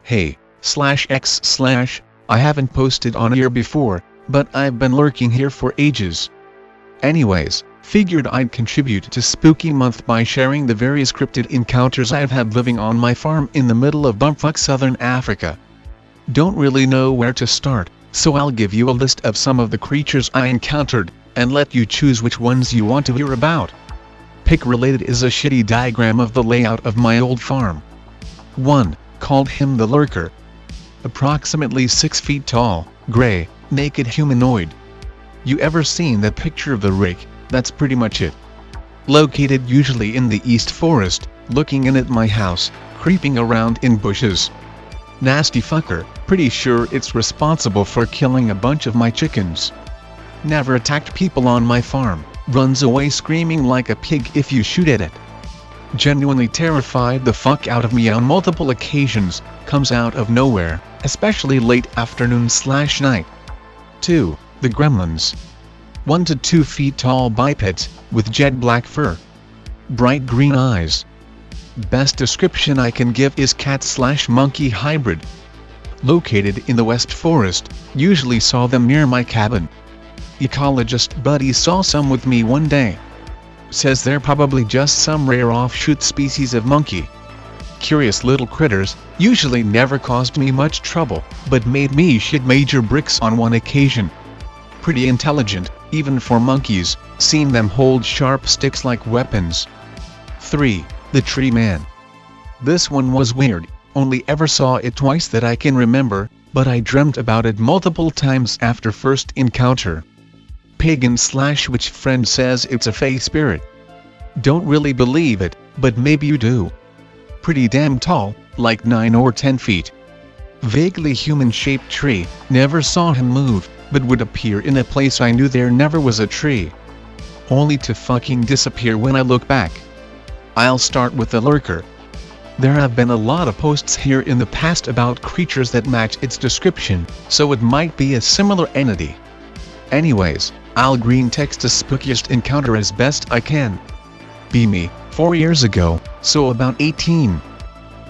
Hey/X/, I haven't posted on here before, but I've been lurking here for ages. Anyways, figured I'd contribute to Spooky Month by sharing the various cryptid encounters I've had living on my farm in the middle of bumfuck Southern Africa. Don't really know where to start, so I'll give you a list of some of the creatures I encountered, and let you choose which ones you want to hear about. Pick related is a shitty diagram of the layout of my old farm. 1. Called him the Lurker. Approximately 6 feet tall, gray, naked humanoid. You ever seen that picture of the rake? That's pretty much it. Located usually in the East Forest, looking in at my house, creeping around in bushes. Nasty fucker, pretty sure it's responsible for killing a bunch of my chickens. Never attacked people on my farm, runs away screaming like a pig if you shoot at it. Genuinely terrified the fuck out of me on multiple occasions, comes out of nowhere, especially late afternoon/night. 2. The Gremlins. 1 to 2 feet tall bipeds, with jet black fur. Bright green eyes. Best description I can give is cat/monkey hybrid. Located in the West Forest, usually saw them near my cabin. Ecologist buddy saw some with me one day. Says they're probably just some rare offshoot species of monkey. Curious little critters, usually never caused me much trouble, but made me shit major bricks on one occasion. Pretty intelligent, even for monkeys, seen them hold sharp sticks like weapons. 3. The Tree Man. This one was weird, only ever saw it twice that I can remember, but I dreamt about it multiple times after first encounter. Pagan/witch friend says it's a fae spirit. Don't really believe it, but maybe you do. Pretty damn tall, like 9 or 10 feet. Vaguely human-shaped tree, never saw him move, but would appear in a place I knew there never was a tree. Only to fucking disappear when I look back. I'll start with the Lurker. There have been a lot of posts here in the past about creatures that match its description, so it might be a similar entity. Anyways, I'll green text the spookiest encounter as best I can. Be me, 4 years ago, so about 18.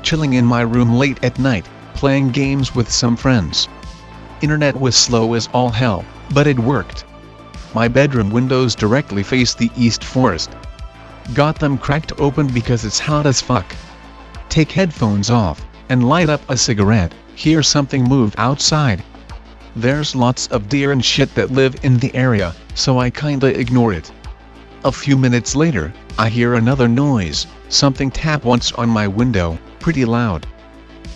Chilling in my room late at night, playing games with some friends. Internet was slow as all hell, but it worked. My bedroom windows directly face the East Forest. Got them cracked open because it's hot as fuck. Take headphones off, and light up a cigarette, hear something move outside. There's lots of deer and shit that live in the area, so I kinda ignore it. A few minutes later, I hear another noise, something tap once on my window, pretty loud.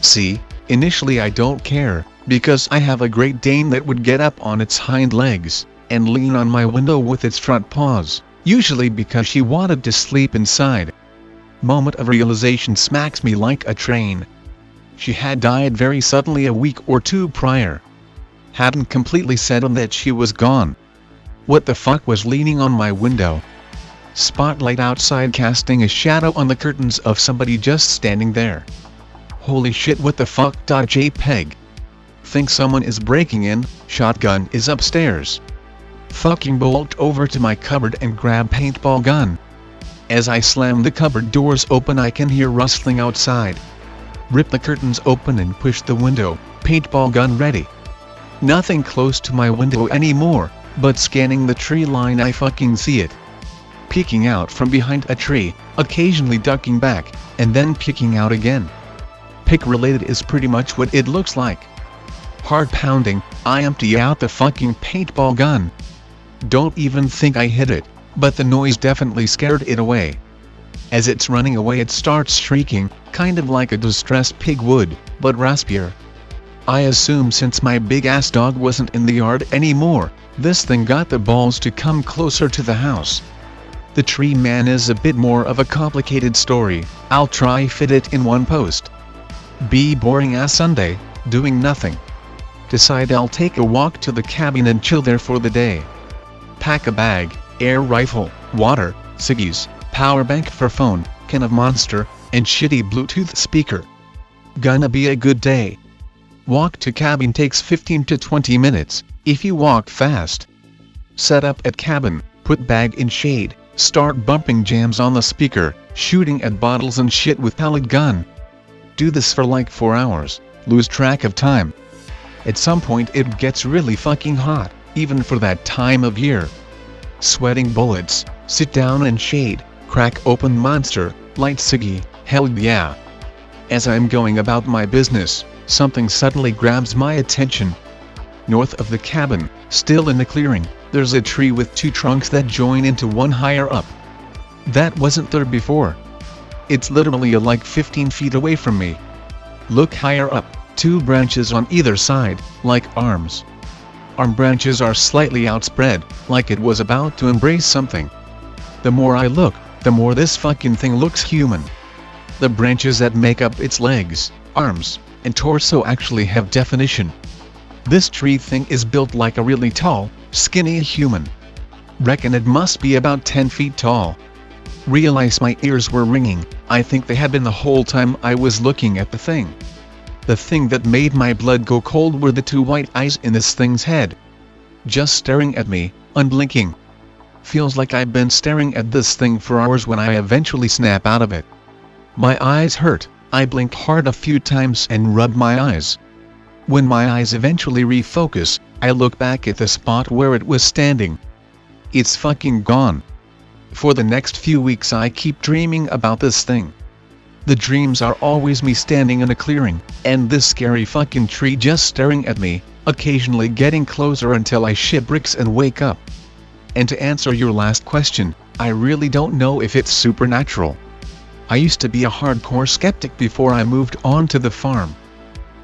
See, initially I don't care, because I have a Great Dane that would get up on its hind legs, and lean on my window with its front paws, usually because she wanted to sleep inside. Moment of realization smacks me like a train. She had died very suddenly a week or 2 prior. Hadn't completely settled that she was gone. What the fuck was leaning on my window? Spotlight outside casting a shadow on the curtains of somebody just standing there. Holy shit, what the fuck? JPEG. Think someone is breaking in, shotgun is upstairs. Fucking bolt over to my cupboard and grab paintball gun. As I slam the cupboard doors open I can hear rustling outside. Rip the curtains open and push the window, paintball gun ready. Nothing close to my window anymore, but scanning the tree line I fucking see it. Peeking out from behind a tree, occasionally ducking back, and then peeking out again. Pick related is pretty much what it looks like. Hard pounding, I empty out the fucking paintball gun. Don't even think I hit it, but the noise definitely scared it away. As it's running away it starts shrieking, kind of like a distressed pig would, but raspier. I assume since my big ass dog wasn't in the yard anymore, this thing got the balls to come closer to the house. The Tree Man is a bit more of a complicated story, I'll try fit it in one post. Be boring ass Sunday, doing nothing. Decide I'll take a walk to the cabin and chill there for the day. Pack a bag, air rifle, water, ciggies, power bank for phone, can of Monster, and shitty Bluetooth speaker. Gonna be a good day. Walk to cabin takes 15 to 20 minutes, if you walk fast. Set up at cabin, put bag in shade, start bumping jams on the speaker, shooting at bottles and shit with pellet gun. Do this for like 4 hours, lose track of time. At some point it gets really fucking hot, even for that time of year. Sweating bullets, sit down and shade, crack open monster, light ciggy, hell yeah. As I'm going about my business, something suddenly grabs my attention. North of the cabin, still in the clearing, there's a tree with two trunks that join into one higher up. That wasn't there before. It's literally like 15 feet away from me. Look higher up, two branches on either side, like arms. Arm branches are slightly outspread, like it was about to embrace something. The more I look, the more this fucking thing looks human. The branches that make up its legs, arms, and torso actually have definition. This tree thing is built like a really tall, skinny human. Reckon it must be about 10 feet tall. Realize my ears were ringing. I think they had been the whole time I was looking at the thing. The thing that made my blood go cold were the two white eyes in this thing's head. Just staring at me, unblinking. Feels like I've been staring at this thing for hours when I eventually snap out of it. My eyes hurt, I blinked hard a few times and rubbed my eyes. When my eyes eventually refocus, I look back at the spot where it was standing. It's fucking gone. For the next few weeks I keep dreaming about this thing. The dreams are always me standing in a clearing, and this scary fucking tree just staring at me, occasionally getting closer until I shit bricks and wake up. And to answer your last question, I really don't know if it's supernatural. I used to be a hardcore skeptic before I moved on to the farm.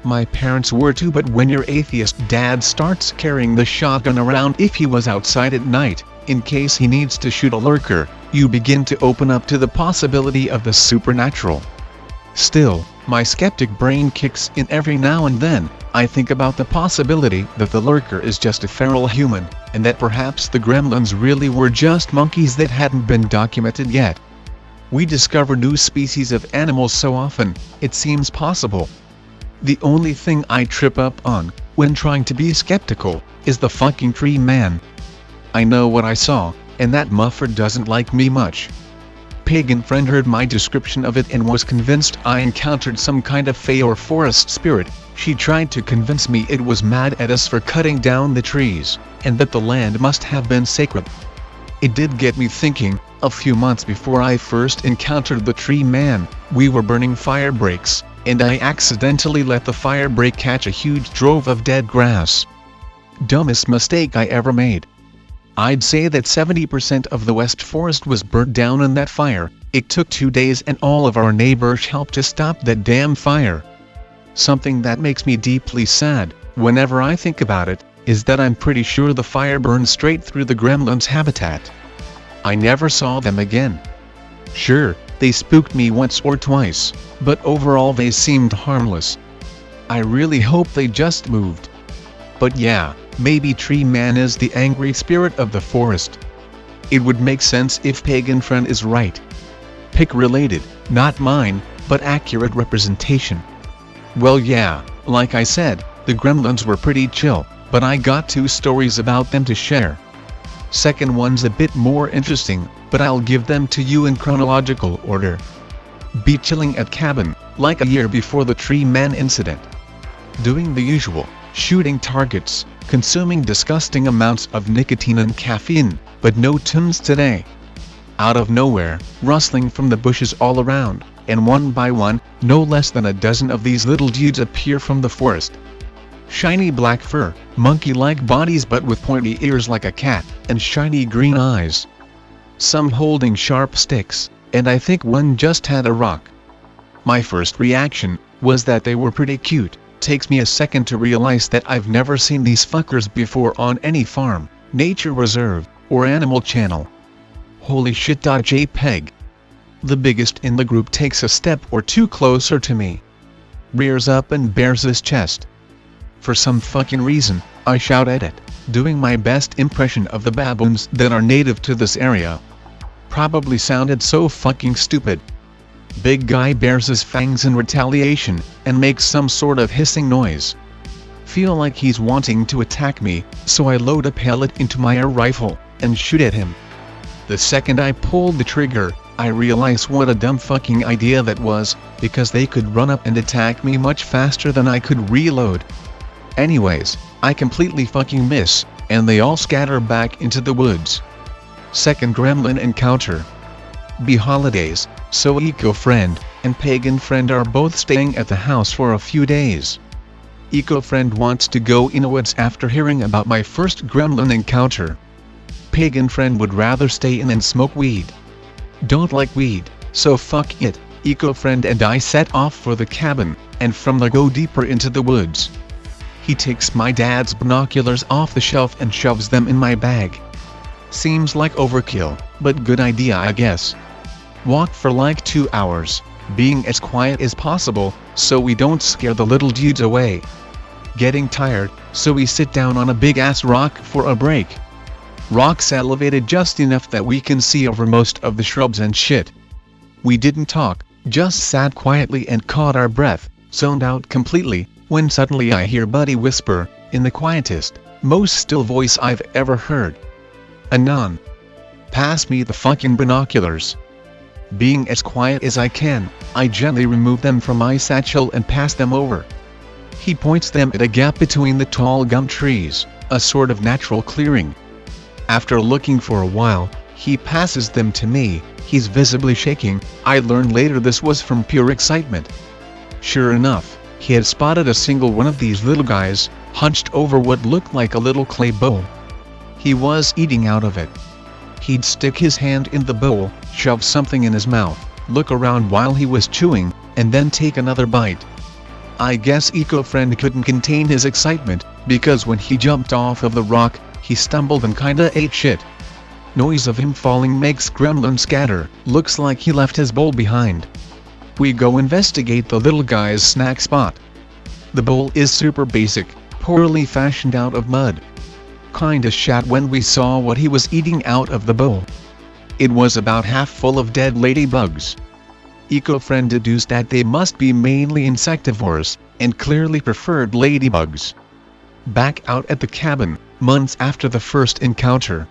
My parents were too, but when your atheist dad starts carrying the shotgun around if he was outside at night, in case he needs to shoot a lurker, you begin to open up to the possibility of the supernatural. Still, my skeptic brain kicks in every now and then. I think about the possibility that the lurker is just a feral human, and that perhaps the gremlins really were just monkeys that hadn't been documented yet. We discover new species of animals so often, it seems possible. The only thing I trip up on, when trying to be skeptical, is the fucking tree man. I know what I saw, and that muffer doesn't like me much. Pagan friend heard my description of it and was convinced I encountered some kind of fae or forest spirit. She tried to convince me it was mad at us for cutting down the trees, and that the land must have been sacred. It did get me thinking. A few months before I first encountered the tree man, we were burning fire breaks, and I accidentally let the fire break catch a huge drove of dead grass. Dumbest mistake I ever made. I'd say that 70% of the West Forest was burnt down in that fire. It took 2 days and all of our neighbors helped to stop that damn fire. Something that makes me deeply sad, whenever I think about it, is that I'm pretty sure the fire burned straight through the gremlins' habitat. I never saw them again. Sure, they spooked me once or twice, but overall they seemed harmless. I really hope they just moved. But yeah, maybe Tree Man is the angry spirit of the forest. It would make sense if Pagan Friend is right. Pick related, not mine, but accurate representation. Well yeah, like I said, the gremlins were pretty chill, but I got 2 stories about them to share. Second one's a bit more interesting, but I'll give them to you in chronological order. Be chilling at cabin, like a year before the Tree Man incident. Doing the usual, shooting targets, consuming disgusting amounts of nicotine and caffeine, but no tunes today. Out of nowhere, rustling from the bushes all around, and one by one, no less than a dozen of these little dudes appear from the forest. Shiny black fur, monkey-like bodies but with pointy ears like a cat, and shiny green eyes. Some holding sharp sticks, and I think one just had a rock. My first reaction was that they were pretty cute. Takes me a second to realize that I've never seen these fuckers before on any farm, nature reserve, or animal channel. Holy shit. JPEG. The biggest in the group takes a step or two closer to me. Rears up and bares his chest. For some fucking reason, I shout at it, doing my best impression of the baboons that are native to this area. Probably sounded so fucking stupid. Big guy bares his fangs in retaliation, and makes some sort of hissing noise. Feel like he's wanting to attack me, so I load a pellet into my air rifle, and shoot at him. The second I pulled the trigger, I realize what a dumb fucking idea that was, because they could run up and attack me much faster than I could reload. Anyways, I completely fucking miss, and they all scatter back into the woods. Second gremlin encounter. Be holidays, so Eco-Friend and Pagan Friend are both staying at the house for a few days. Eco-Friend wants to go in the woods after hearing about my first gremlin encounter. Pagan Friend would rather stay in and smoke weed. Don't like weed, so fuck it. Eco-Friend and I set off for the cabin, and from there go deeper into the woods. He takes my dad's binoculars off the shelf and shoves them in my bag. Seems like overkill, but good idea I guess. Walk for like 2 hours, being as quiet as possible, so we don't scare the little dudes away. Getting tired, so we sit down on a big ass rock for a break. Rock's elevated just enough that we can see over most of the shrubs and shit. We didn't talk, just sat quietly and caught our breath, zoned out completely, when suddenly I hear Buddy whisper, in the quietest, most still voice I've ever heard. "Anon. Pass me the fucking binoculars." Being as quiet as I can, I gently remove them from my satchel and pass them over. He points them at a gap between the tall gum trees, a sort of natural clearing. After looking for a while, he passes them to me. He's visibly shaking. I learned later this was from pure excitement. Sure enough, he had spotted a single one of these little guys, hunched over what looked like a little clay bowl. He was eating out of it. He'd stick his hand in the bowl, shove something in his mouth, look around while he was chewing, and then take another bite. I guess Eco-Friend couldn't contain his excitement, because when he jumped off of the rock, he stumbled and kinda ate shit. Noise of him falling makes gremlin scatter, looks like he left his bowl behind. We go investigate the little guy's snack spot. The bowl is super basic, poorly fashioned out of mud. Kinda shat when we saw what he was eating out of the bowl. It was about half full of dead ladybugs. Eco-Friend deduced that they must be mainly insectivores, and clearly preferred ladybugs. Back out at the cabin, months after the first encounter.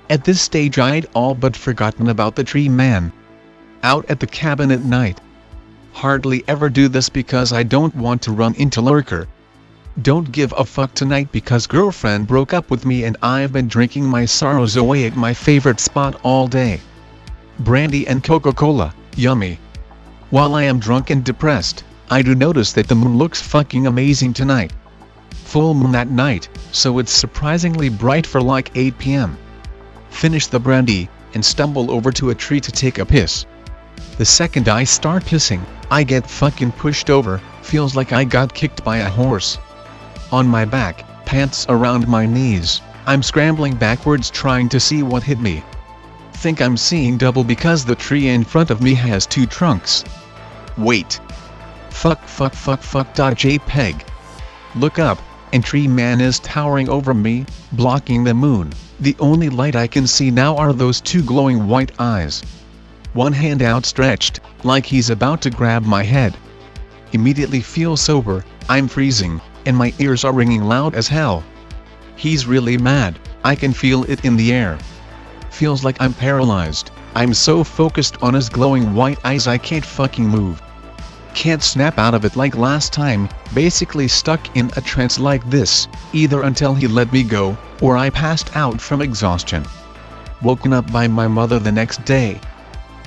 At this stage I'd all but forgotten about the tree man. Out at the cabin at night. Hardly ever do this because I don't want to run into Lurker. Don't give a fuck tonight because girlfriend broke up with me and I've been drinking my sorrows away at my favorite spot all day. Brandy and Coca-Cola, yummy. While I am drunk and depressed, I do notice that the moon looks fucking amazing tonight. Full moon that night, so it's surprisingly bright for like 8 p.m. Finish the brandy, and stumble over to a tree to take a piss. The second I start pissing, I get fucking pushed over, feels like I got kicked by a horse. On my back, pants around my knees, I'm scrambling backwards trying to see what hit me. Think I'm seeing double because the tree in front of me has 2 trunks. Wait. JPEG. Look up, and tree man is towering over me, blocking the moon. The only light I can see now are those 2 glowing white eyes. One hand outstretched, like he's about to grab my head. Immediately feel sober, I'm freezing, and my ears are ringing loud as hell. He's really mad, I can feel it in the air. Feels like I'm paralyzed, I'm so focused on his glowing white eyes I can't fucking move. Can't snap out of it like last time, basically stuck in a trance like this, either until he let me go, or I passed out from exhaustion. Woken up by my mother the next day.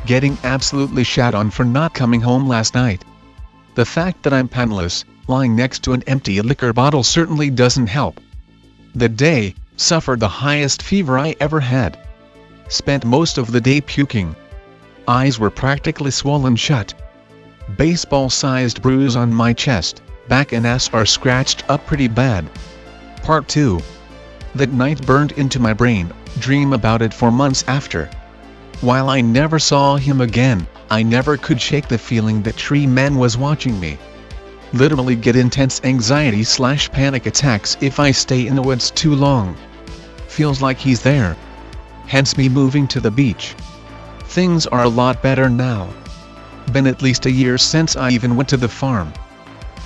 Getting absolutely shat on for not coming home last night. The fact that I'm penniless, lying next to an empty liquor bottle certainly doesn't help. The day, suffered the highest fever I ever had. Spent most of the day puking. Eyes were practically swollen shut. Baseball-sized bruise on my chest, back and ass are scratched up pretty bad. Part 2. That night burned into my brain, dream about it for months after. While I never saw him again, I never could shake the feeling that tree man was watching me. Literally get intense anxiety/panic attacks if I stay in the woods too long. Feels like he's there. Hence me moving to the beach. Things are a lot better now. Been at least a year since I even went to the farm.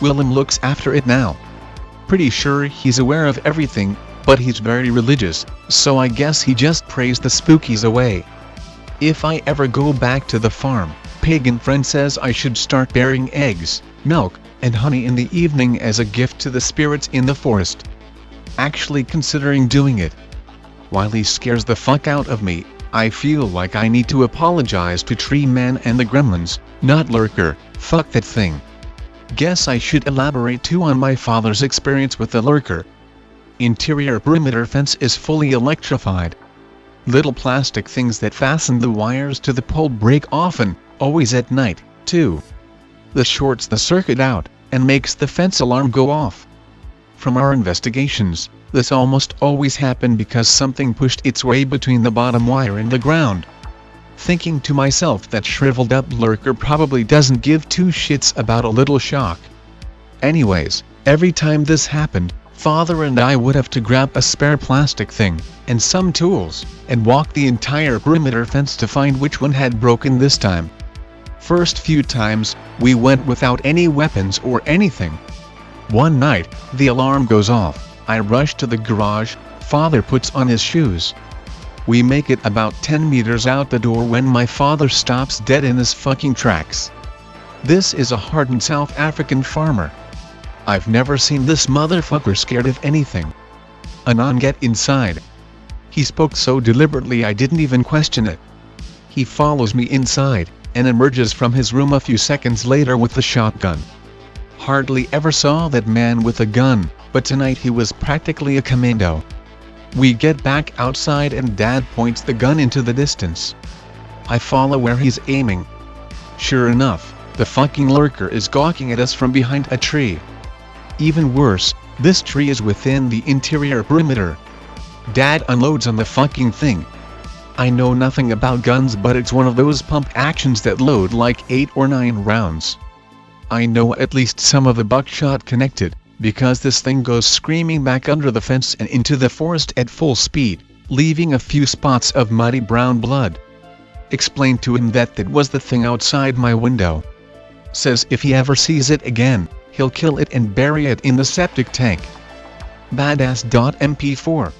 Willem looks after it now. Pretty sure he's aware of everything, but he's very religious, so I guess he just prays the spookies away. If I ever go back to the farm, pagan friend says I should start bearing eggs, milk, and honey in the evening as a gift to the spirits in the forest. Actually considering doing it. While he scares the fuck out of me, I feel like I need to apologize to Tree Man and the Gremlins, not Lurker, fuck that thing. Guess I should elaborate too on my father's experience with the Lurker. Interior perimeter fence is fully electrified. Little plastic things that fasten the wires to the pole break often, always at night, too. This shorts the circuit out, and makes the fence alarm go off. From our investigations, this almost always happened because something pushed its way between the bottom wire and the ground. Thinking to myself that shriveled up Lurker probably doesn't give two shits about a little shock. Anyways, every time this happened, Father and I would have to grab a spare plastic thing, and some tools, and walk the entire perimeter fence to find which one had broken this time. First few times, we went without any weapons or anything. One night, the alarm goes off, I rush to the garage, Father puts on his shoes. We make it about 10 meters out the door when my father stops dead in his fucking tracks. This is a hardened South African farmer. I've never seen this motherfucker scared of anything. Anon, get inside. He spoke so deliberately I didn't even question it. He follows me inside, and emerges from his room a few seconds later with the shotgun. Hardly ever saw that man with a gun, but tonight he was practically a commando. We get back outside and Dad points the gun into the distance. I follow where he's aiming. Sure enough, the fucking Lurker is gawking at us from behind a tree. Even worse, this tree is within the interior perimeter. Dad unloads on the fucking thing. I know nothing about guns, but it's one of those pump actions that load like 8 or 9 rounds. I know at least some of the buckshot connected, because this thing goes screaming back under the fence and into the forest at full speed, leaving a few spots of muddy brown blood. Explained to him that was the thing outside my window. Says if he ever sees it again, he'll kill it and bury it in the septic tank. Badass.mp4